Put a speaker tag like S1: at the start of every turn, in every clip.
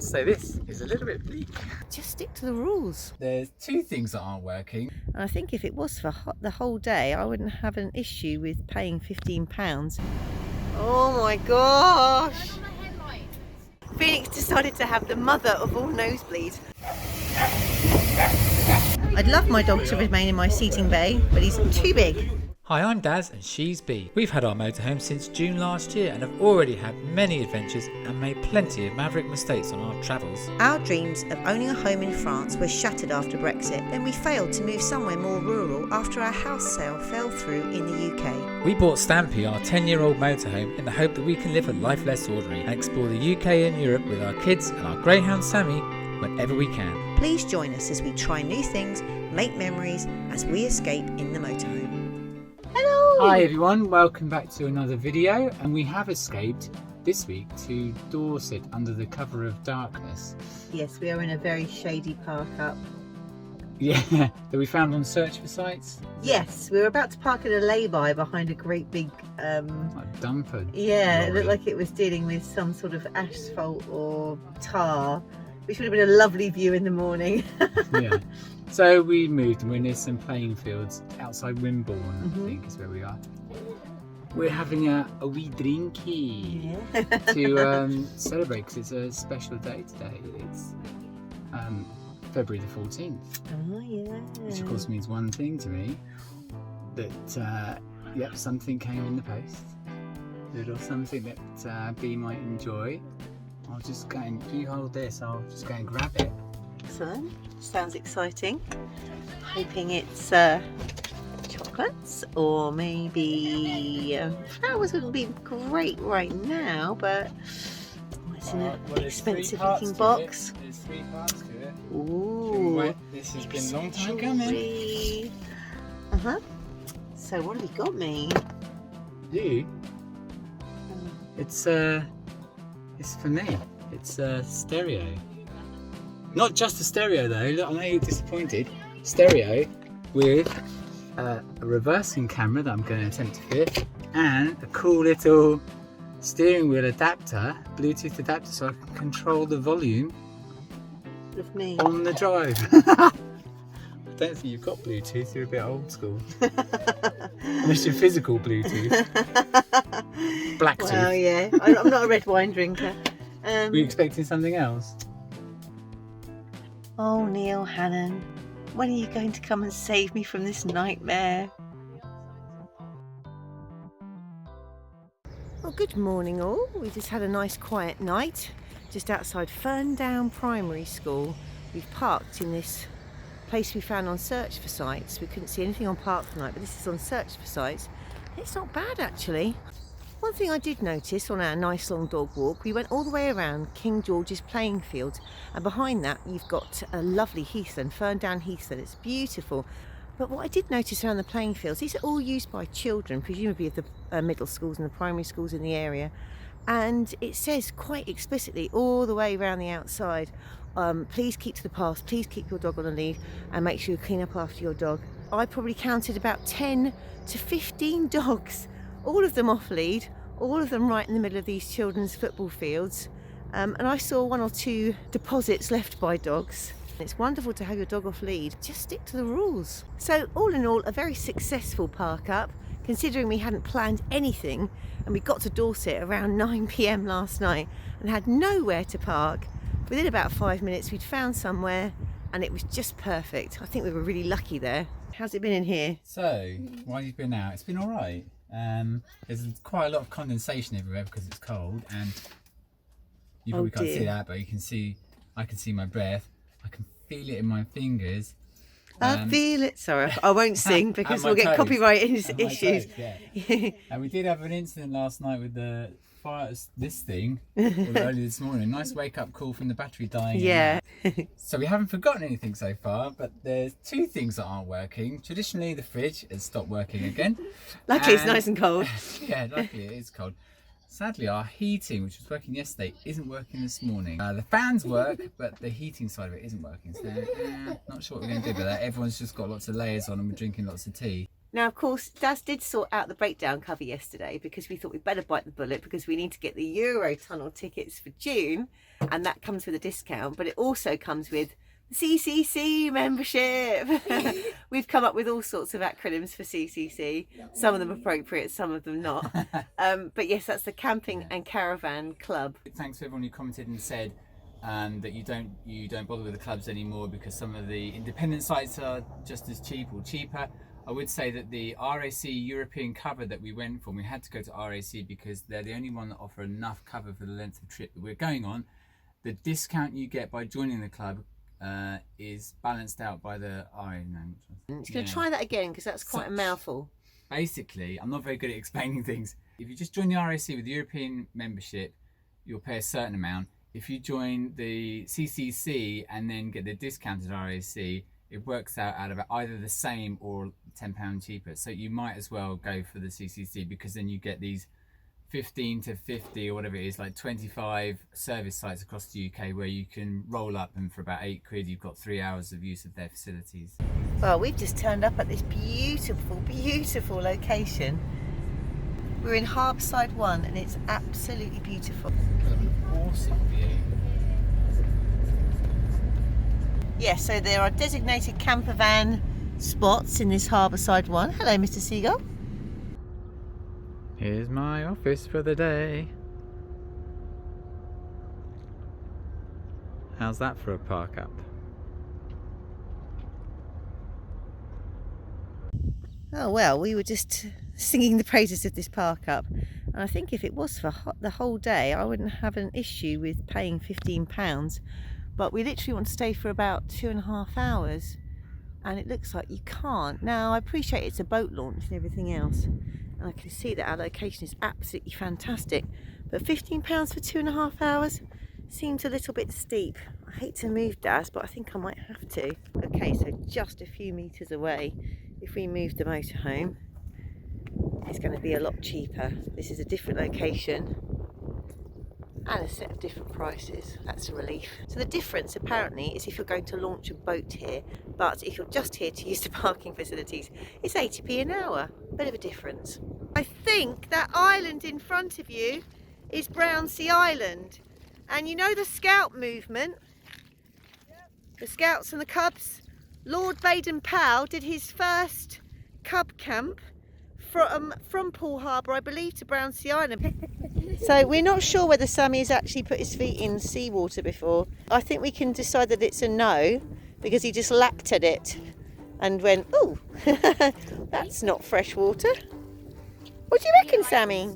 S1: so this is a little bit bleak.
S2: Just stick to the rules.
S1: There's two things that aren't working.
S2: And I think if it was for the whole day, I wouldn't have an issue with paying £15. Oh my gosh! Phoenix decided to have the mother of all nosebleeds. I'd love my dog to remain in my seating bay, but he's too big.
S3: Hi, I'm Daz and she's Bee. We've had our motorhome since June last year and have already had many adventures and made plenty of maverick mistakes on our travels.
S2: Our dreams of owning a home in France were shattered after Brexit. Then we failed to move somewhere more rural after our house sale fell through in the UK.
S3: We bought Stampy, our 10-year-old motorhome, in the hope that we can live a life less ordinary and explore the UK and Europe with our kids and our greyhound Sammy whenever we can.
S2: Please join us as we try new things, make memories as we escape in the motorhome. Hello!
S1: Hi everyone, welcome back to another video, and we have escaped this week to Dorset under the cover of darkness.
S2: Yes, we are in a very shady park up.
S1: Yeah, that we found on Search for Sites.
S2: Yes, we were about to park at a lay-by behind a great big
S1: Like dumper.
S2: yeah, it
S1: lorry.
S2: looked like it was dealing with some sort of asphalt or tar, which would have been a lovely view in the morning.
S1: Yeah. So we moved and we're near some playing fields outside Wimborne, I think is where we are. We're having a wee drinky to celebrate because it's a special day today. It's February the 14th.
S2: Oh yeah.
S1: Which of course means one thing to me, that yep, something came in the post. A little something that Bee might enjoy. I'll just go and, if you hold this, I'll just go and grab it.
S2: Excellent. Sounds exciting. Hoping it's chocolates or maybe flowers would be great right now, but it's an expensive looking box.
S1: There's 3 parts to it.
S2: Ooh.
S1: This has been a long time coming.
S2: So what have you got me?
S1: You? It's for me. It's a stereo. Not just a stereo though, I know you're disappointed. Stereo with a reversing camera that I'm going to attempt to fit, and a cool little steering wheel adapter, Bluetooth adapter, so I can control the volume
S2: Of me.
S1: on the drive. I don't think you've got Bluetooth, you're a bit old school. Unless you're physical Bluetooth. Blacktooth.
S2: Well, yeah, I'm not a red wine drinker.
S1: Were you expecting something else?
S2: Oh, Neil Hannon, when are you going to come and save me from this nightmare? Well, good morning all. We just had a nice quiet night just outside Ferndown Primary School. We've parked in this place we found on Search for Sites. We couldn't see anything on Park tonight, but this is on Search for Sites. It's not bad actually. One thing I did notice on our nice long dog walk, we went all the way around King George's playing field, and behind that you've got a lovely heathland, Ferndown Heathland. It's beautiful. But what I did notice around the playing fields, these are all used by children, presumably of the middle schools and the primary schools in the area. And it says quite explicitly all the way around the outside, please keep to the path, please keep your dog on a lead, and make sure you clean up after your dog. I probably counted about 10 to 15 dogs, all of them off lead, all of them right in the middle of these children's football fields. And I saw 1 or 2 deposits left by dogs. It's wonderful to have your dog off lead. Just stick to the rules. So all in all, a very successful park up, considering we hadn't planned anything, and we got to Dorset around 9 PM last night and had nowhere to park. Within about 5 minutes we'd found somewhere and it was just perfect. I think we were really lucky there. How's it been in here?
S1: So, while you've been out, it's been alright. There's quite a lot of condensation everywhere because it's cold, and you probably can't see that, but you can see, I can see my breath. I can feel it in my fingers.
S2: I feel it. Sorry, I won't sing because we'll get copyright issues.
S1: Yeah. And we did have an incident last night with the fire, this thing, early this morning. Nice wake up call from the battery dying.
S2: Yeah.
S1: So we haven't forgotten anything so far, but there's 2 things that aren't working. Traditionally, the fridge has stopped working again.
S2: Luckily, it's nice and cold.
S1: Yeah, luckily it is cold. Sadly, our heating, which was working yesterday, isn't working this morning. The fans work, but the heating side of it isn't working. So, not sure what we're going to do about that. Everyone's just got lots of layers on and we're drinking lots of tea.
S2: Now, of course, Daz did sort out the breakdown cover yesterday because we thought we'd better bite the bullet because we need to get the Eurotunnel tickets for June, and that comes with a discount, but it also comes with CCC membership. We've come up with all sorts of acronyms for CCC, some of them appropriate, some of them not. But yes, that's the Camping and Caravan Club.
S1: Thanks to everyone who commented and said that you don't bother with the clubs anymore because some of the independent sites are just as cheap or cheaper. I would say that the RAC European cover that we went for, we had to go to RAC because they're the only one that offer enough cover for the length of trip that we're going on. The discount you get by joining the club is balanced out by the
S2: Just going to try that again because that's quite a mouthful.
S1: Basically, I'm not very good at explaining things. If you just join the RAC with the European membership, you'll pay a certain amount. If you join the CCC and then get the discounted RAC, it works out of either the same or £10 cheaper. So you might as well go for the CCC because then you get these 15 to 50 or whatever it is, like 25 service sites across the UK where you can roll up, and for about £8 you've got 3 hours of use of their facilities.
S2: Well, we've just turned up at this beautiful, beautiful location. We're in Harbourside 1 and it's absolutely beautiful.
S1: An awesome view.
S2: Yes, so there are designated camper van spots in this Harbourside 1. Hello, Mr. Seagull.
S1: Here's my office for the day. How's that for a park up?
S2: Oh well, we were just singing the praises of this park up, and I think if it was for the whole day I wouldn't have an issue with paying £15, but we literally want to stay for about 2.5 hours and it looks like you can't. Now I appreciate it's a boat launch and everything else, and I can see that our location is absolutely fantastic, but £15 for 2.5 hours seems a little bit steep. I hate to move Daz, but I think I might have to. Okay, so just a few metres away, if we move the motorhome, it's going to be a lot cheaper. This is a different location and a set of different prices. That's a relief. So the difference apparently is if you're going to launch a boat here, but if you're just here to use the parking facilities, it's 80p an hour. Bit of a difference. I think that island in front of you is Brownsea Island, and you know the Scout movement? The Scouts and the Cubs? Lord Baden-Powell did his first cub camp from Poole Harbour, I believe, to Brownsea Island. So we're not sure whether Sammy has actually put his feet in seawater before. I think we can decide that it's a no because he just lapped at it and went, ooh, that's not fresh water. What do you reckon, Sammy?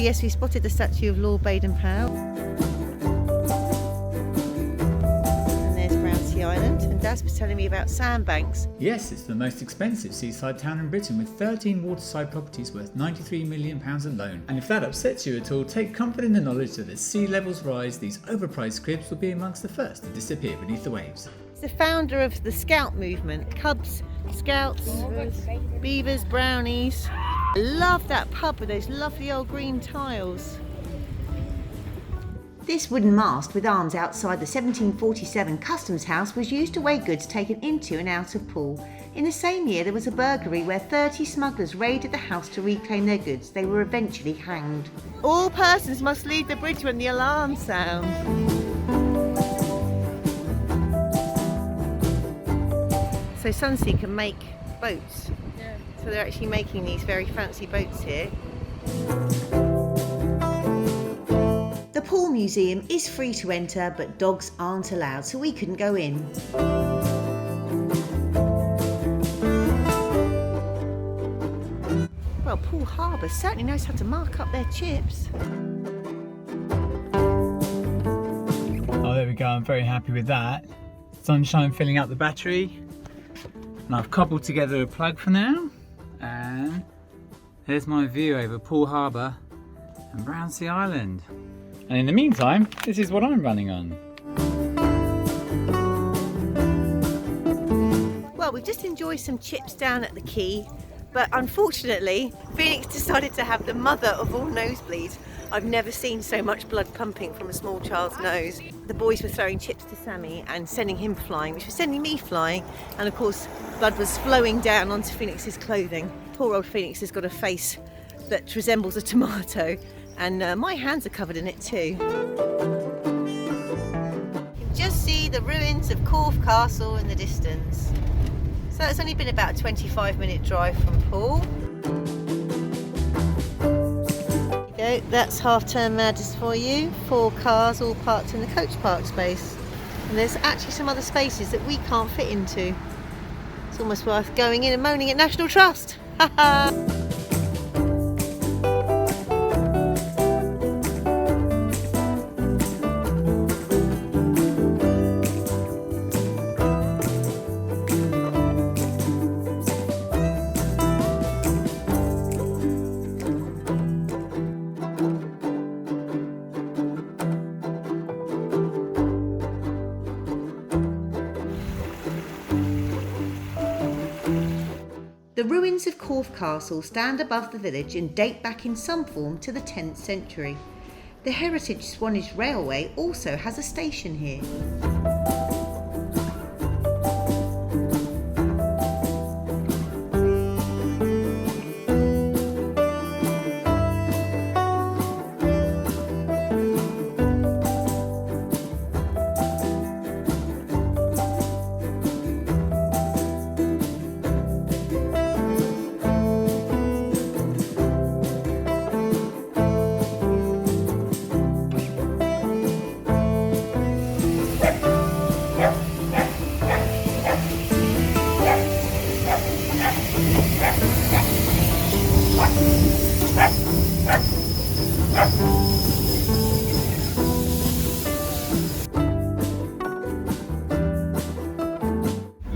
S2: Yes, we spotted the statue of Lord Baden-Powell. And there's Brownsea Island. And Daz was telling me about sandbanks.
S3: Yes, it's the most expensive seaside town in Britain with 13 waterside properties worth £93 million alone. And if that upsets you at all, take comfort in the knowledge that as sea levels rise, these overpriced cribs will be amongst the first to disappear beneath the waves.
S2: It's the founder of the Scout movement. Cubs, Scouts, Beavers, Brownies. I love that pub with those lovely old green tiles. This wooden mast with arms outside the 1747 Customs House was used to weigh goods taken into and out of Poole. In the same year there was a burglary where 30 smugglers raided the house to reclaim their goods. They were eventually hanged. All persons must leave the bridge when the alarm sounds. So Sunsea can make boats. Yeah. So they're actually making these very fancy boats here. The Poole Museum is free to enter, but dogs aren't allowed, so we couldn't go in. Well, Poole Harbour certainly knows how to mark up their chips.
S1: Oh, there we go. I'm very happy with that. Sunshine filling up the battery. And I've cobbled together a plug for now. And here's my view over Poole Harbour and Brownsea Island. And in the meantime, this is what I'm running on.
S2: Well, we've just enjoyed some chips down at the quay, but unfortunately, Phoenix decided to have the mother of all nosebleeds. I've never seen so much blood pumping from a small child's nose. The boys were throwing chips to Sammy and sending him flying, which was sending me flying, and of course, blood was flowing down onto Phoenix's clothing. Poor old Phoenix has got a face that resembles a tomato, and my hands are covered in it too. You can just see the ruins of Corfe Castle in the distance. So it's only been about a 25-minute drive from Poole. There you go, that's half-term madness for you. 4 cars all parked in the coach park space. And there's actually some other spaces that we can't fit into. It's almost worth going in and moaning at National Trust. Ha ha! The ruins of Corfe Castle stand above the village and date back in some form to the 10th century. The Heritage Swanage Railway also has a station here.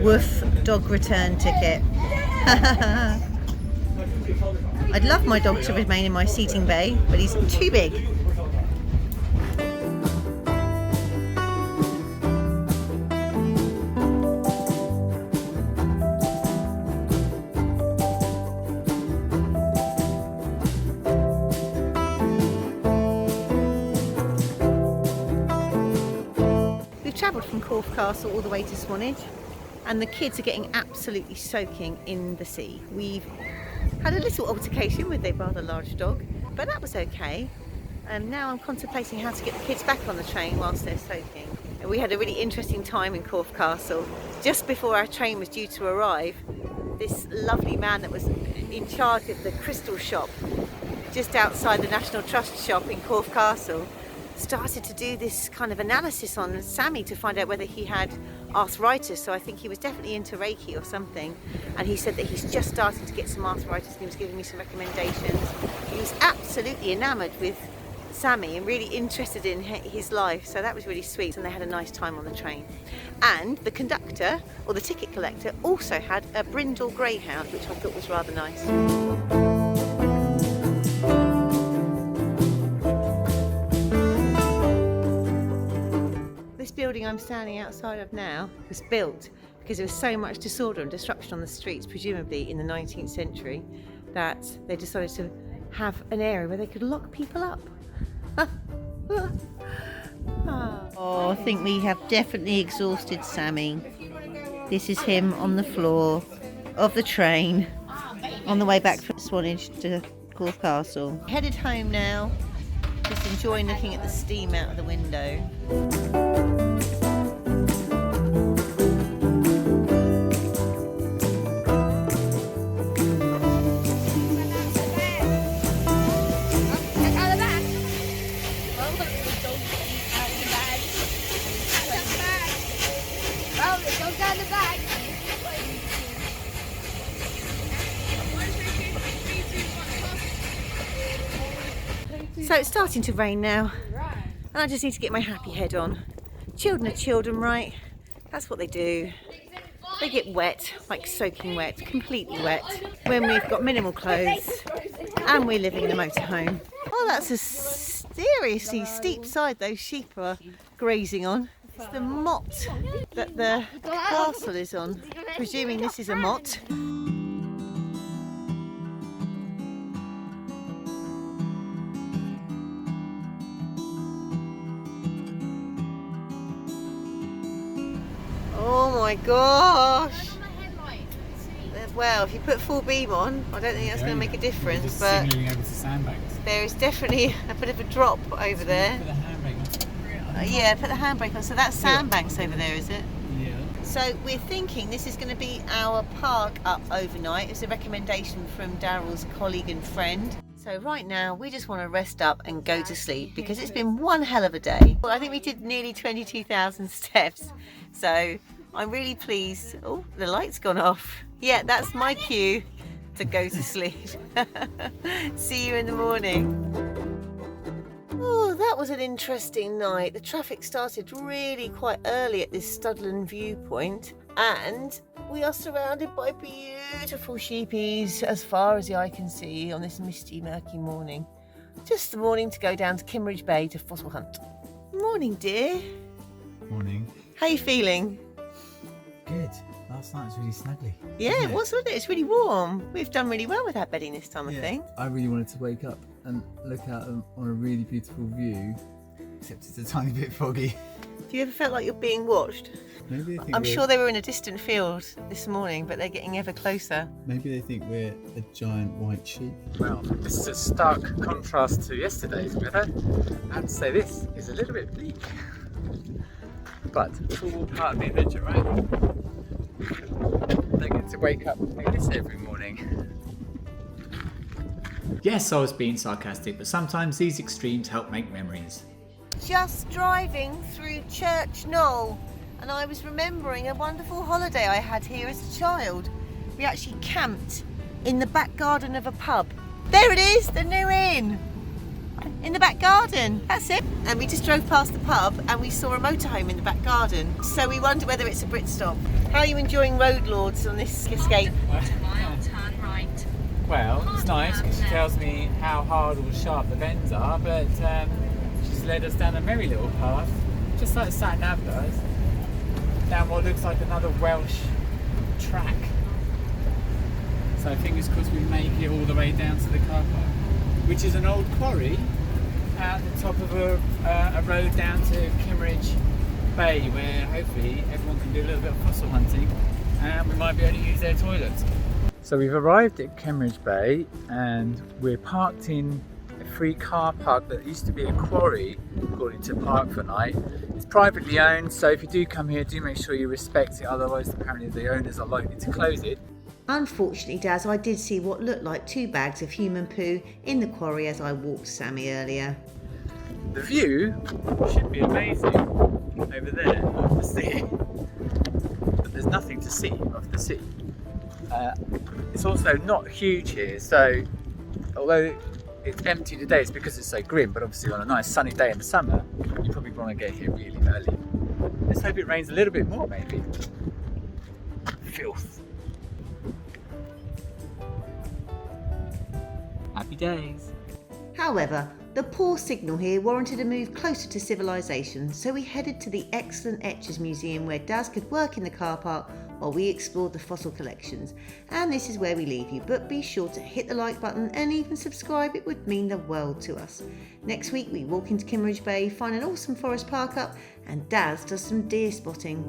S2: Woof, dog return ticket. I'd love my dog to remain in my seating bay, but he's too big. We've travelled from Corfe Castle all the way to Swanage, and the kids are getting absolutely soaking in the sea. We've had a little altercation with a rather large dog, but that was okay. Now I'm contemplating how to get the kids back on the train whilst they're soaking. And we had a really interesting time in Corfe Castle. Just before our train was due to arrive, this lovely man that was in charge of the crystal shop just outside the National Trust shop in Corfe Castle started to do this kind of analysis on Sammy to find out whether he had arthritis. So I think he was definitely into Reiki or something, and he said that he's just starting to get some arthritis, and he was giving me some recommendations. He was absolutely enamoured with Sammy and really interested in his life, so that was really sweet, and they had a nice time on the train. And the conductor, or the ticket collector, also had a brindle greyhound, which I thought was rather nice. This building I'm standing outside of now was built because there was so much disorder and disruption on the streets, presumably in the 19th century, that they decided to have an area where they could lock people up. Oh, I think we have definitely exhausted Sammy. This is him on the floor of the train on the way back from Swanage to Corfe Castle. Headed home now, just enjoying looking at the steam out of the window. So it's starting to rain now, and I just need to get my happy head on. Children are children, right? That's what they do. They get wet, like soaking wet, completely wet, when we've got minimal clothes and we're living in a motorhome. Oh, that's a seriously steep side those sheep are grazing on. It's the motte that the castle is on. Presuming this is a motte. Oh my gosh! Well, if you put full beam on, I don't think that's going to make a difference, but
S1: Signalling over to sandbanks.
S2: there is definitely a bit of a drop over there.
S1: Put the handbrake on.
S2: Yeah, put the handbrake on. So that's sandbanks over there, is it?
S1: Yeah.
S2: So we're thinking this is going to be our park up overnight. It's a recommendation from Daryl's colleague and friend. So right now we just want to rest up and go to sleep because it's been one hell of a day. Well, I think we did nearly 22,000 steps. So I'm really pleased. Oh, the light's gone off. Yeah, that's my cue to go to sleep. See you in the morning. Oh, that was an interesting night. The traffic started really quite early at this Studland viewpoint, and we are surrounded by beautiful sheepies as far as the eye can see on this misty, murky morning. Just the morning to go down to Kimmeridge Bay to fossil hunt. Morning, dear.
S1: Morning.
S2: How are you feeling?
S1: Good. Last night was really snuggly.
S2: Yeah, it was, wasn't it? It's really warm. We've done really well with our bedding this time, I think.
S4: I really wanted to wake up and look out on a really beautiful view, except it's a tiny bit foggy.
S2: Have you ever felt like you're being watched?
S4: Maybe they think
S2: I'm sure they were in a distant field this morning, but they're getting ever closer.
S4: Maybe they think we're a giant white sheep.
S1: Well, this is a stark contrast to yesterday's weather. I have to say this is a little bit bleak. But it's all part of the adventure, right? They get to wake up and do this every morning.
S3: Yes, I was being sarcastic, but sometimes these extremes help make memories.
S2: Just driving through Church Knoll, and I was remembering a wonderful holiday I had here as a child. We actually camped in the back garden of a pub. There it is, the new inn! In the back garden, that's it. And we just drove past the pub and we saw a motorhome in the back garden. So we wonder whether it's a Britstop. How are you enjoying Road Lords on this escape?
S5: Turn right.
S1: Well, it's nice because she tells me how hard or sharp the bends are, but she's led us down a merry little path, just like the sat nav does, down what looks like another Welsh track. So fingers crossed we make it all the way down to the car park, which is an old quarry at the top of a road down to Kimmeridge Bay, where hopefully everyone can do a little bit of fossil hunting and we might be able to use their toilets. So we've arrived at Kimmeridge Bay and we're parked in a free car park that used to be a quarry, according to Park for Night. It's privately owned, so if you do come here, do make sure you respect it, otherwise apparently the owners are likely to close it.
S2: Unfortunately, Daz, I did see what looked like 2 bags of human poo in the quarry as I walked Sammy earlier.
S1: The view should be amazing over there of the sea, but there's nothing to see of the sea. It's also not huge here, so although it's empty today, it's because it's so grim, but obviously on a nice sunny day in the summer, you probably want to get here really early. Let's hope it rains a little bit more, maybe. Filth. Happy days.
S2: However, the poor signal here warranted a move closer to civilization, so we headed to the excellent Etchers Museum where Daz could work in the car park while we explored the fossil collections. And this is where we leave you, but be sure to hit the like button and even subscribe, it would mean the world to us. Next week we walk into Kimmeridge Bay, find an awesome forest park up, and Daz does some deer spotting.